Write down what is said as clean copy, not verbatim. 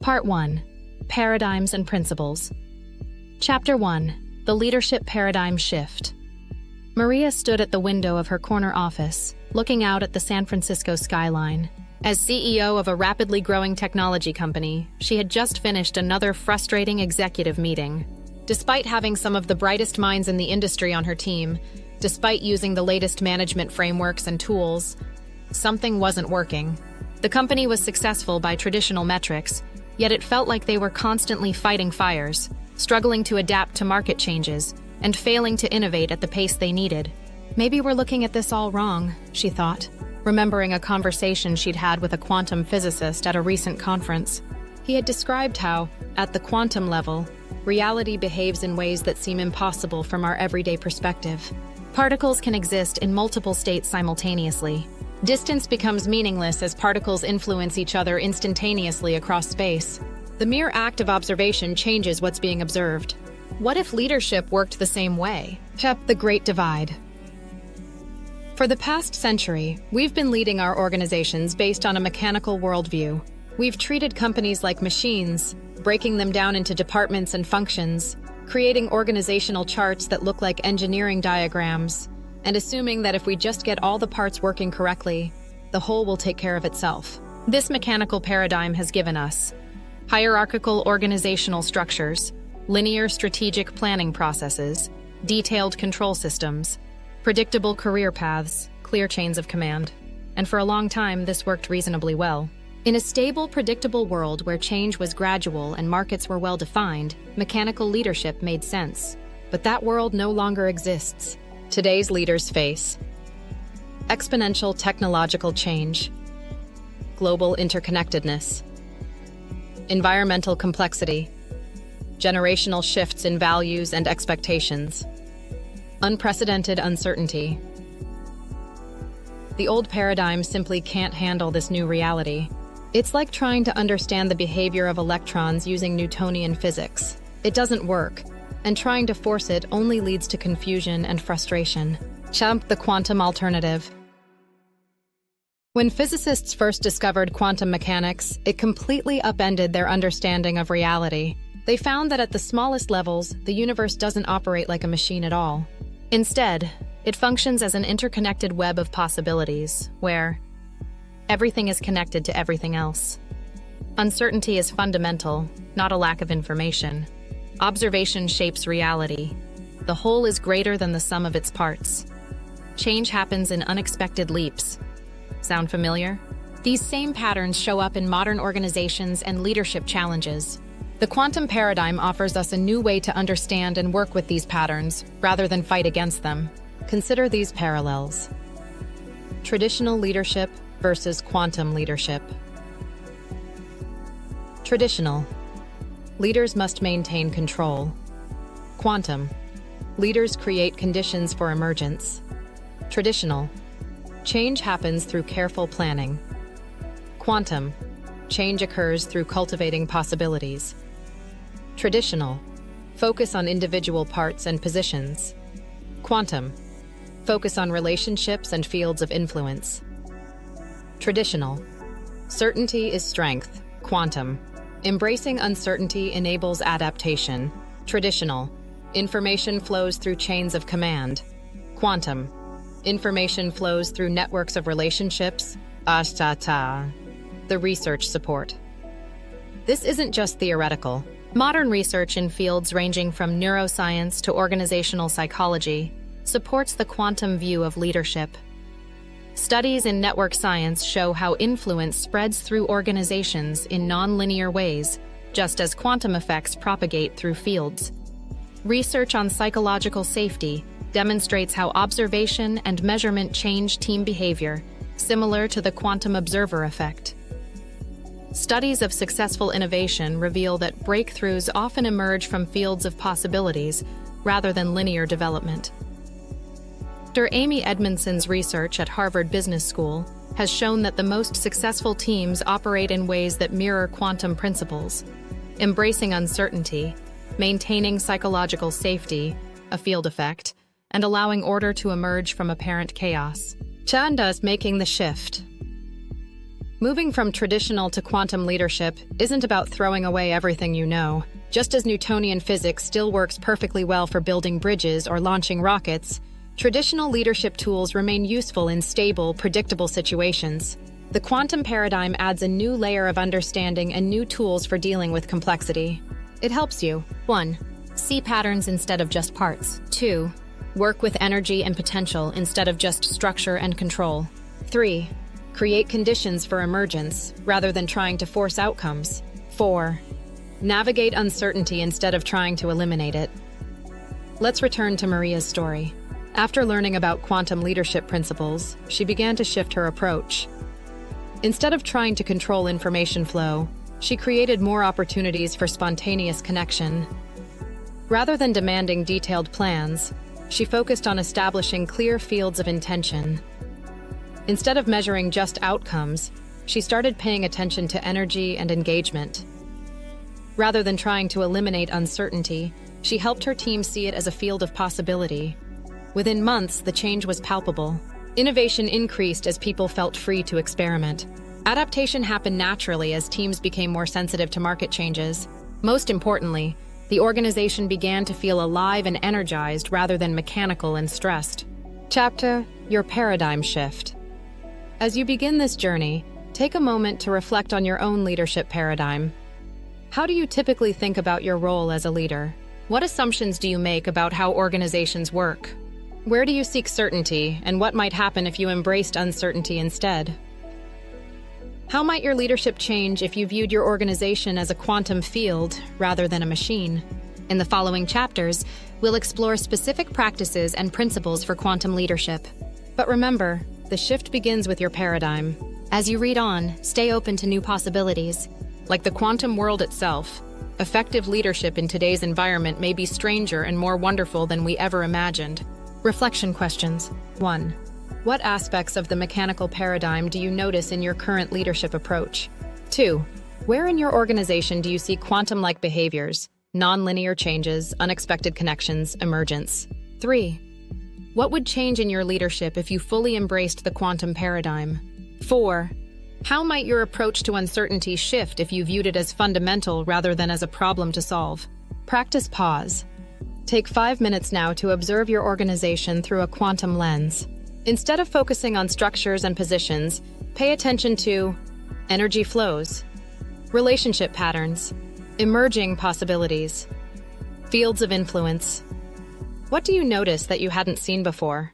Part 1. Paradigms and Principles. Chapter 1. The Leadership Paradigm Shift. Maria stood at the window of her corner office, looking out at the San Francisco skyline. As CEO of a rapidly growing technology company, she had just finished another frustrating executive meeting. Despite having some of the brightest minds in the industry on her team, despite using the latest management frameworks and tools, something wasn't working. The company was successful by traditional metrics, yet it felt like they were constantly fighting fires, struggling to adapt to market changes, and failing to innovate at the pace they needed. Maybe we're looking at this all wrong, she thought, remembering a conversation she'd had with a quantum physicist at a recent conference. He had described how, at the quantum level, reality behaves in ways that seem impossible from our everyday perspective. Particles can exist in multiple states simultaneously. Distance becomes meaningless as particles influence each other instantaneously across space. The mere act of observation changes what's being observed. What if leadership worked the same way? The Great Divide. For the past century, we've been leading our organizations based on a mechanical worldview. We've treated companies like machines, breaking them down into departments and functions, creating organizational charts that look like engineering diagrams, and assuming that if we just get all the parts working correctly, the whole will take care of itself. This mechanical paradigm has given us hierarchical organizational structures, linear strategic planning processes, detailed control systems, predictable career paths, clear chains of command. And for a long time, this worked reasonably well. In a stable, predictable world where change was gradual and markets were well-defined, mechanical leadership made sense. But that world no longer exists. Today's leaders face exponential technological change, global interconnectedness, environmental complexity, generational shifts in values and expectations, unprecedented uncertainty. The old paradigm simply can't handle this new reality. It's like trying to understand the behavior of electrons using Newtonian physics. It doesn't work, and trying to force it only leads to confusion and frustration. The quantum alternative. When physicists first discovered quantum mechanics, it completely upended their understanding of reality. They found that at the smallest levels, the universe doesn't operate like a machine at all. Instead, it functions as an interconnected web of possibilities, where everything is connected to everything else. Uncertainty is fundamental, not a lack of information. Observation shapes reality. The whole is greater than the sum of its parts. Change happens in unexpected leaps. Sound familiar? These same patterns show up in modern organizations and leadership challenges. The quantum paradigm offers us a new way to understand and work with these patterns, rather than fight against them. Consider these parallels. Traditional leadership versus quantum leadership. Traditional. Leaders must maintain control. Quantum. Leaders create conditions for emergence. Traditional. Change happens through careful planning. Quantum. Change occurs through cultivating possibilities. Traditional. Focus on individual parts and positions. Quantum. Focus on relationships and fields of influence. Traditional. Certainty is strength. Quantum. Embracing uncertainty enables adaptation. Traditional. Information flows through chains of command. Quantum. Information flows through networks of relationships. The research support. This isn't just theoretical. Modern research in fields ranging from neuroscience to organizational psychology supports the quantum view of leadership. Studies in network science show how influence spreads through organizations in nonlinear ways, just as quantum effects propagate through fields. Research on psychological safety demonstrates how observation and measurement change team behavior, similar to the quantum observer effect. Studies of successful innovation reveal that breakthroughs often emerge from fields of possibilities rather than linear development. Dr. Amy Edmondson's research at Harvard Business School has shown that the most successful teams operate in ways that mirror quantum principles, embracing uncertainty, maintaining psychological safety, a field effect, and allowing order to emerge from apparent chaos. Chanda is making the shift. Moving from traditional to quantum leadership isn't about throwing away everything you know. Just as Newtonian physics still works perfectly well for building bridges or launching rockets, traditional leadership tools remain useful in stable, predictable situations. The quantum paradigm adds a new layer of understanding and new tools for dealing with complexity. It helps you 1. See patterns instead of just parts. 2. Work with energy and potential instead of just structure and control. 3. Create conditions for emergence rather than trying to force outcomes. 4. Navigate uncertainty instead of trying to eliminate it. Let's return to Maria's story. After learning about quantum leadership principles, she began to shift her approach. Instead of trying to control information flow, she created more opportunities for spontaneous connection. Rather than demanding detailed plans, she focused on establishing clear fields of intention. Instead of measuring just outcomes, she started paying attention to energy and engagement. Rather than trying to eliminate uncertainty, she helped her team see it as a field of possibility. Within months, the change was palpable. Innovation increased as people felt free to experiment. Adaptation happened naturally as teams became more sensitive to market changes. Most importantly, the organization began to feel alive and energized rather than mechanical and stressed. Chapter: Your Paradigm Shift. As you begin this journey, take a moment to reflect on your own leadership paradigm. How do you typically think about your role as a leader? What assumptions do you make about how organizations work? Where do you seek certainty, and what might happen if you embraced uncertainty instead? How might your leadership change if you viewed your organization as a quantum field rather than a machine? In the following chapters, we'll explore specific practices and principles for quantum leadership. But remember, the shift begins with your paradigm. As you read on, stay open to new possibilities. Like the quantum world itself, effective leadership in today's environment may be stranger and more wonderful than we ever imagined. Reflection questions. 1. What aspects of the mechanical paradigm do you notice in your current leadership approach? 2. Where in your organization do you see quantum-like behaviors, non-linear changes, unexpected connections, emergence? 3. What would change in your leadership if you fully embraced the quantum paradigm? 4. How might your approach to uncertainty shift if you viewed it as fundamental rather than as a problem to solve? Practice pause. Take 5 minutes now to observe your organization through a quantum lens. Instead of focusing on structures and positions, pay attention to energy flows, relationship patterns, emerging possibilities, fields of influence. What do you notice that you hadn't seen before?